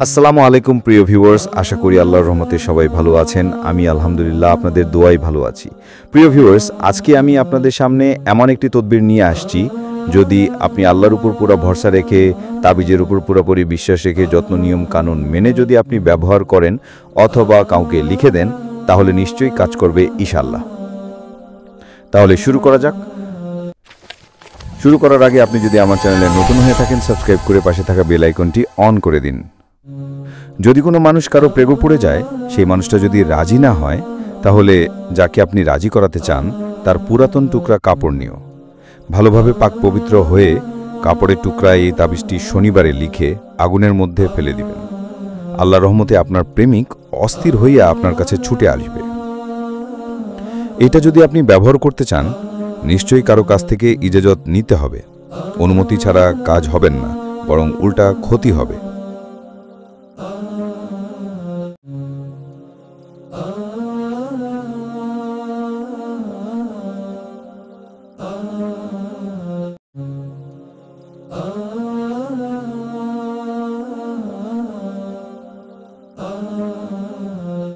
আসসালামু আলাইকুম প্রিয় ভিউয়ার্স, আশা করি আল্লাহর রহমতে সবাই ভালো আছেন। আমি আলহামদুলিল্লাহ আপনাদের দোয়ায় ভালো আছি। প্রিয় ভিউয়ার্স, আজকে আমি আপনাদের সামনে এমন একটি তদবির নিয়ে আসছি, যদি আপনি আল্লাহর উপর পুরো ভরসা রেখে, তাবিজের উপর পুরোপুরি বিশ্বাস রেখে, যত্ন নিয়ম কানুন মেনে যদি আপনি ব্যবহার করেন অথবা কাউকে লিখে দেন, তাহলে নিশ্চয়ই কাজ করবে ইনশাআল্লাহ। তাহলে শুরু করা যাক। শুরু করার আগে আপনি যদি আমার চ্যানেলে নতুন হয়ে থাকেন, সাবস্ক্রাইব করে পাশে থাকা বেল আইকনটি অন করে দিন। যদি কোনো মানুষ কারো প্রেমে পড়ে যায়, সেই মানুষটা যদি রাজি না হয়, তাহলে যাকে আপনি রাজি করাতে চান তার পুরাতন টুকরা কাপড় নিও। ভালোভাবে পাক পবিত্র হয়ে কাপড়ের টুকরায় এই তাবিজটি শনিবারে লিখে আগুনের মধ্যে ফেলে দিবেন। আল্লাহর রহমতে আপনার প্রেমিক অস্থির হইয়া আপনার কাছে ছুটে আসবে। এটা যদি আপনি ব্যবহার করতে চান, নিশ্চয়ই কারো কাছ থেকে ইজাজত নিতে হবে। অনুমতি ছাড়া কাজ হবেন না, বরং উল্টা ক্ষতি হবে।